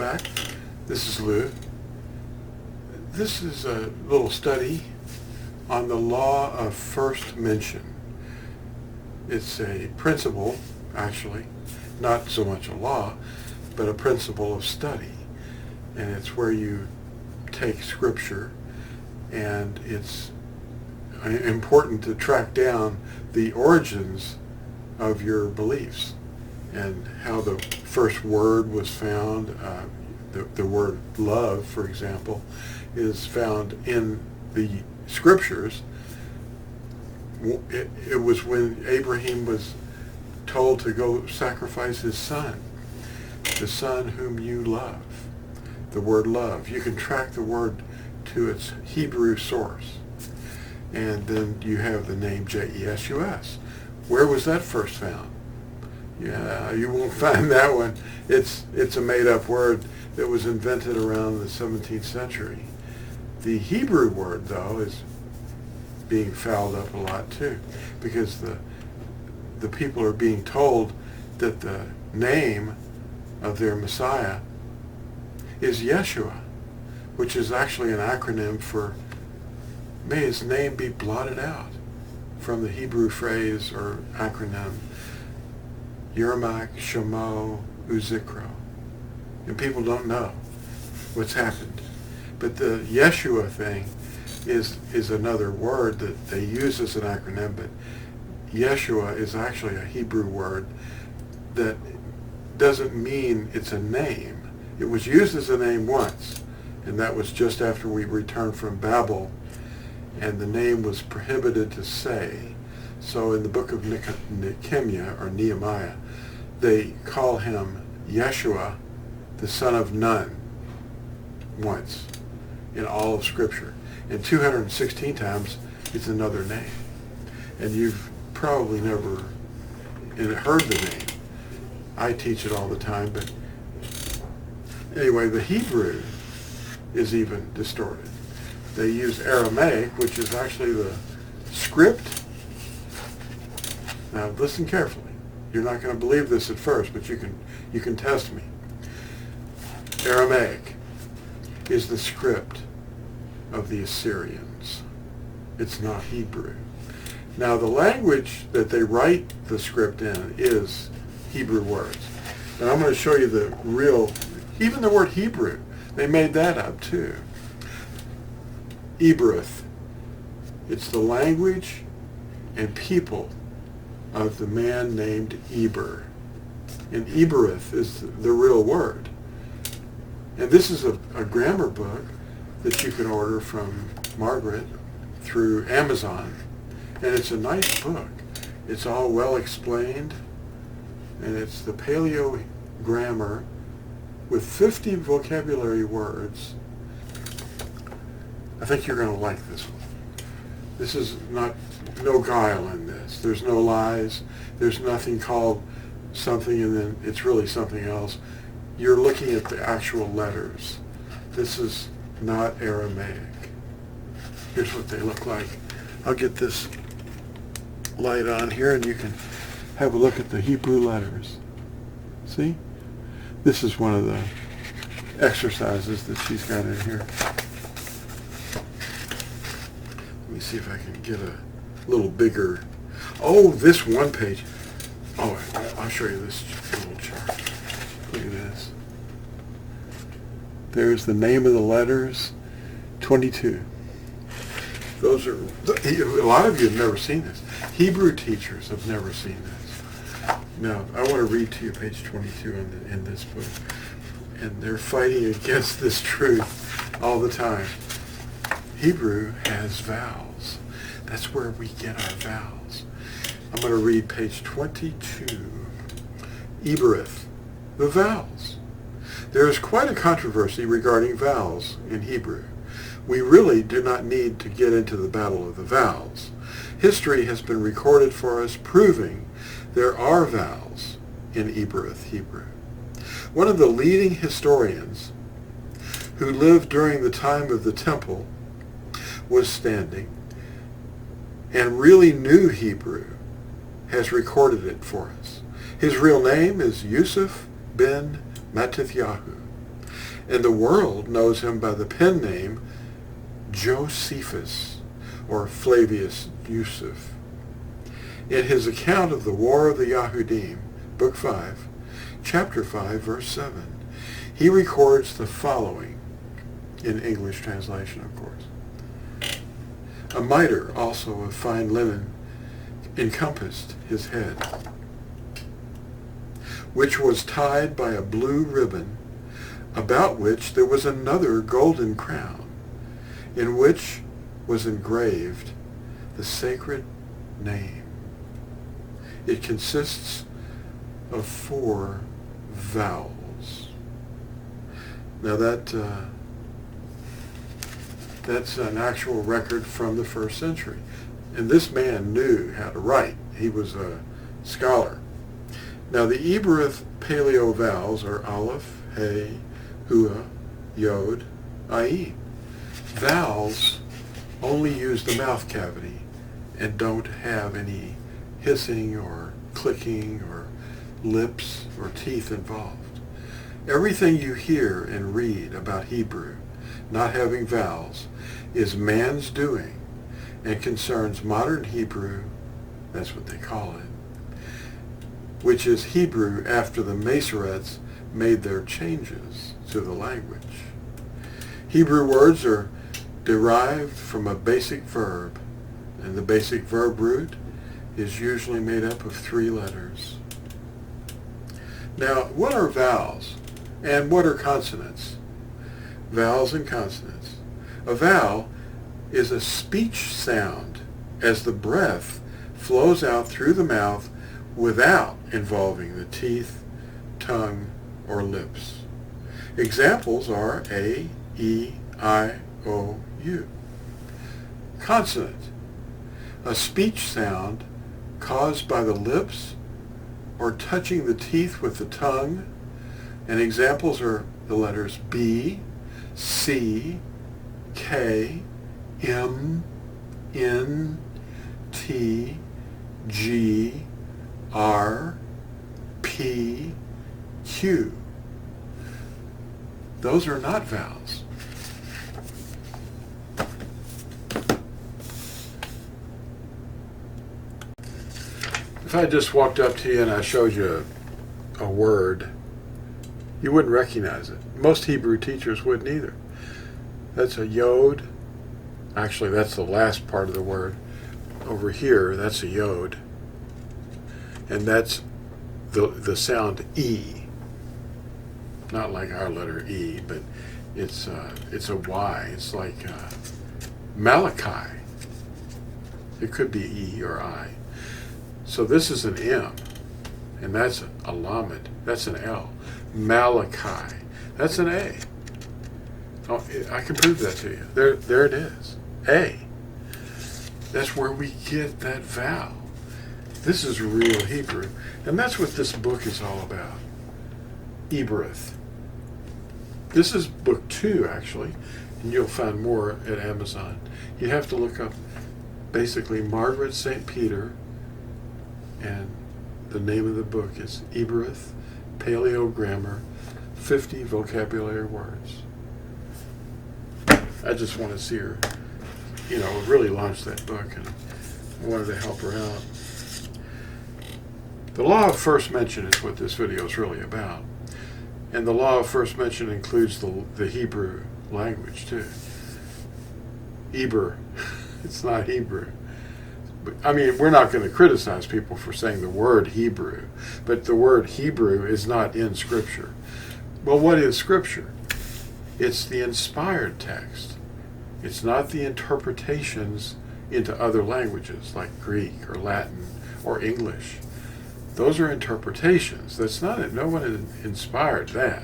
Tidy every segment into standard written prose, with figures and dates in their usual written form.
back. This is Lew. This is a little study on the law of first mention. It's a principle, actually, not so much a law, but a principle of study. And it's where you take Scripture, and it's important to track down the origins of your beliefs and how the first word was found. The word love, for example, is found in the Scriptures. It was when Abraham was told to go sacrifice his son, the son whom you love. The word love. You can track the word to its Hebrew source. And then you have the name Jesus. Where was that first found? Yeah, you won't find that one. It's a made-up word that was invented around the 17th century. The Hebrew word, though, is being fouled up a lot too, because the people are being told that the name of their Messiah is Yeshua, which is actually an acronym for may his name be blotted out, from the Hebrew phrase or acronym Yermak Shemo Uzikro. And people don't know what's happened. But the Yeshua thing is another word that they use as an acronym, but Yeshua is actually a Hebrew word that doesn't mean it's a name. It was used as a name once, and that was just after we returned from Babel, and the name was prohibited to say. So in the book of Nehemiah, they call him Yeshua, the son of Nun, once in all of Scripture. And 216 times it's another name. And you've probably never heard the name. I teach it all the time, but anyway, the Hebrew is even distorted. They use Aramaic, which is actually the script. Now listen carefully. You're not going to believe this at first, but you can test me. Aramaic is the script of the Assyrians. It's not Hebrew. Now the language that they write the script in is Hebrew words. And I'm going to show you the real, even the word Hebrew, they made that up too. Ebereth. It's the language and people of the man named Eber. And Ebereth is the real word. And this is a grammar book that you can order from Margaret through Amazon. And it's a nice book. It's all well explained. And it's the Paleo grammar with 50 vocabulary words. I think you're going to like this one. This is no guile in this. There's no lies. There's nothing called something and then it's really something else. You're looking at the actual letters. This is not Aramaic. Here's what they look like. I'll get this light on here and you can have a look at the Hebrew letters. See? This is one of the exercises that she's got in here. Let me see if I can get a little bigger. Oh, this one page. Oh, I'll show you this little chart. Look at this. There's the name of the letters, 22. Those are, a lot of you have never seen this. Hebrew teachers have never seen this. Now, I want to read to you page 22 in this book. And they're fighting against this truth all the time. Hebrew has vowels. That's where we get our vowels. I'm going to read page 22. Ebereth, the vowels. There is quite a controversy regarding vowels in Hebrew. We really do not need to get into the battle of the vowels. History has been recorded for us proving there are vowels in Ebereth Hebrew. One of the leading historians who lived during the time of the temple was standing and really knew Hebrew has recorded it for us. His real name is Yusuf ben Matithyahu. and the world knows him by the pen name Josephus, or Flavius Yusuf. In his account of the War of the Yahudim, Book 5, Chapter 5, Verse 7, he records the following, in English translation, of course. A mitre also of fine linen encompassed his head, which was tied by a blue ribbon, about which there was another golden crown, in which was engraved the sacred name. It consists of 4 vowels. Now that's an actual record from the 1st century. And this man knew how to write. He was a scholar. Now the Hebrew Paleo vowels are Aleph, He, Hua, Yod, Ayin. Vowels only use the mouth cavity and don't have any hissing or clicking or lips or teeth involved. Everything you hear and read about Hebrew not having vowels is man's doing and concerns modern Hebrew, that's what they call it, which is Hebrew after the Masoretes made their changes to the language. Hebrew words are derived from a basic verb, and the basic verb root is usually made up of 3 letters. Now, what are vowels and what are consonants? Vowels and consonants. A vowel is a speech sound as the breath flows out through the mouth without involving the teeth, tongue, or lips. Examples are A, E, I, O, U. Consonant. A speech sound caused by the lips or touching the teeth with the tongue, and examples are the letters B, C, K, M, N, T, G, R, P, Q. Those are not vowels. If I just walked up to you and I showed you a word, you wouldn't recognize it. Most Hebrew teachers wouldn't either. That's a yod. Actually, that's the last part of the word. Over here, that's a yod. And that's the sound E. Not like our letter E, but it's a Y. It's like Malachi. It could be E or I. So this is an M, and that's a lamed. That's an L. Malachi. That's an A. Oh, I can prove that to you. There it is. A. That's where we get that vowel. This is real Hebrew, and that's what this book is all about. Hebrew. This is book 2, actually, and you'll find more at Amazon. You have to look up basically Margaret St. Peter, and the name of the book is Hebrew Paleo Grammar, 50 vocabulary words. I just want to see her, really launch that book, and I wanted to help her out. The law of first mention is what this video is really about. And the law of first mention includes the Hebrew language, too. Hebrew. It's not Hebrew. I mean, we're not going to criticize people for saying the word Hebrew, but the word Hebrew is not in Scripture. Well, what is Scripture? It's the inspired text. It's not the interpretations into other languages like Greek or Latin or English. Those are interpretations. That's not it. No one inspired that.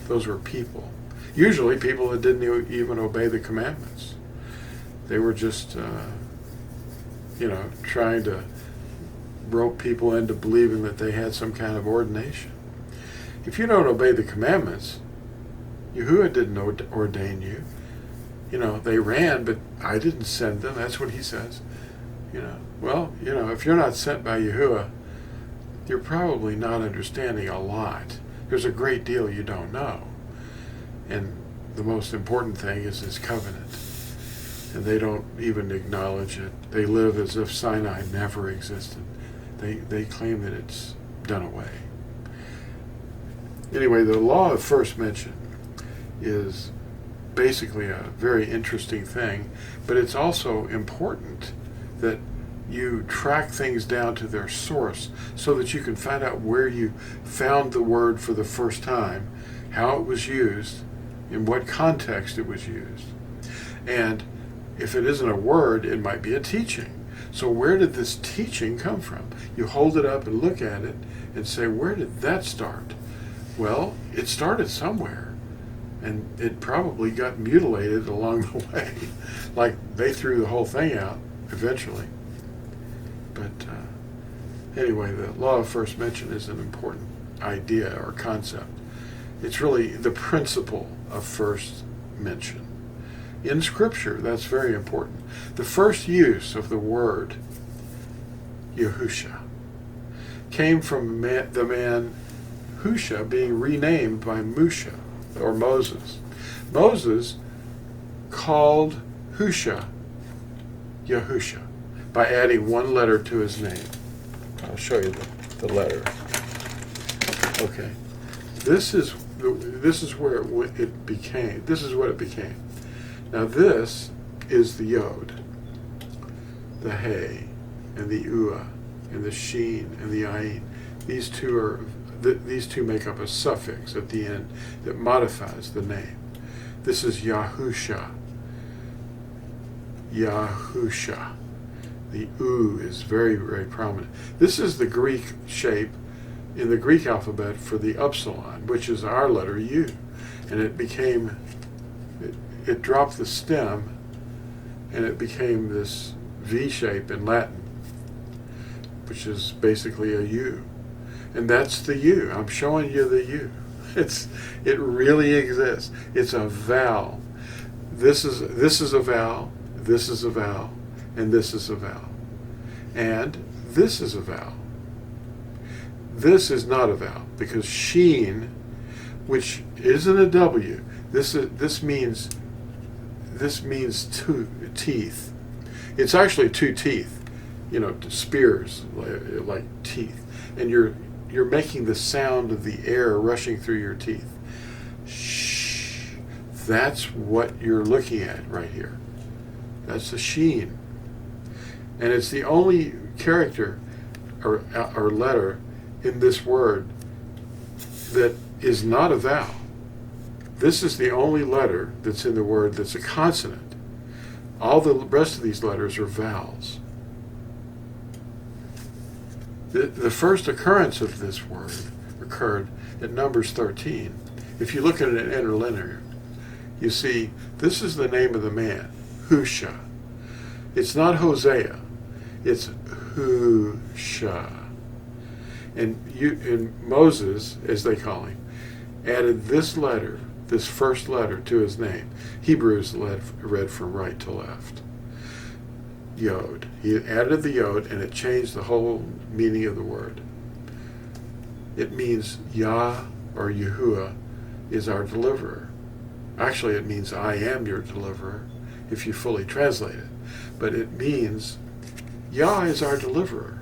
Those were people. Usually people that didn't even obey the commandments. They were just trying to rope people into believing that they had some kind of ordination. If you don't obey the commandments, Yahuah didn't ordain you. They ran, but I didn't send them. That's what he says. If you're not sent by Yahuah, you're probably not understanding a lot. There's a great deal you don't know. And the most important thing is his covenant. And they don't even acknowledge it. They live as if Sinai never existed. They claim that it's done away. Anyway, the law of first mention is basically a very interesting thing, but it's also important that you track things down to their source so that you can find out where you found the word for the first time, how it was used, in what context it was used. And if it isn't a word, it might be a teaching. So where did this teaching come from? You hold it up and look at it and say, where did that start? Well, it started somewhere, and it probably got mutilated along the way. Like they threw the whole thing out eventually. But anyway, the law of first mention is an important idea or concept. It's really the principle of first mention. In Scripture, that's very important. The first use of the word Yahusha came from the man Husha being renamed by Musha, or Moses. Moses called Husha Yahusha by adding one letter to his name. I'll show you the letter. Okay. This is where it became. This is what it became. Now this is the Yod, the Hey, and the Ua, and the Sheen, and the Ayin. These two make up a suffix at the end that modifies the name. This is Yahusha. Yahusha. The U is very, very prominent. This is the Greek shape in the Greek alphabet for the upsilon, which is our letter U. And it dropped the stem, and it became this V shape in Latin, which is basically a U. And that's the U. I'm showing you the U. It really exists. It's a vowel. This is a vowel, this is a vowel, and this is a vowel. And this is a vowel. This is not a vowel, because sheen, which isn't a W, this means two teeth. It's actually two teeth, spears like teeth, and you're making the sound of the air rushing through your teeth. Shh. That's what you're looking at right here. That's the sheen, and it's the only character or letter in this word that is not a vowel. This is the only letter that's in the word that's a consonant. All the rest of these letters are vowels. The first occurrence of this word occurred in Numbers 13. If you look at it in interlinear, you see this is the name of the man, Husha. It's not Hosea, it's Husha. And Moses, as they call him, added this letter, this first letter, to his name. Hebrews read from right to left. Yod. He added the Yod, and it changed the whole meaning of the word. It means Yah, or Yahuah, is our deliverer. Actually, it means I am your deliverer, if you fully translate it. But it means Yah is our deliverer.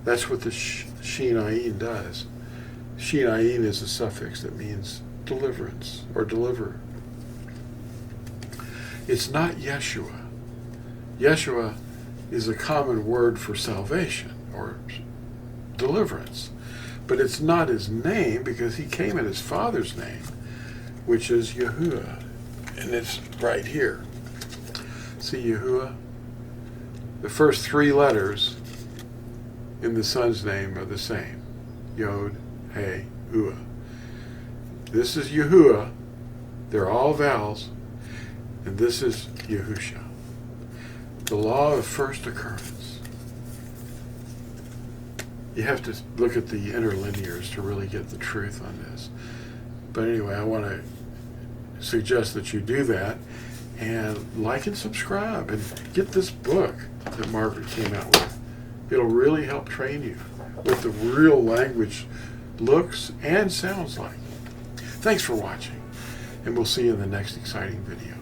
That's what the Shin Ayin does. Shin Ayin is a suffix that means deliverance or deliverer. It's not Yeshua. Yeshua is a common word for salvation or deliverance. But it's not his name, because he came in his Father's name, which is Yahuah. And it's right here. See Yahuah? The first three letters in the Son's name are the same. Yod, Hey, Ua. This is Yahuah. They're all vowels. And this is Yahusha. The law of first occurrence. You have to look at the interlinears to really get the truth on this. But anyway, I want to suggest that you do that, and like and subscribe, and get this book that Margaret came out with. It'll really help train you what the real language looks and sounds like. Thanks for watching. And we'll see you in the next exciting video.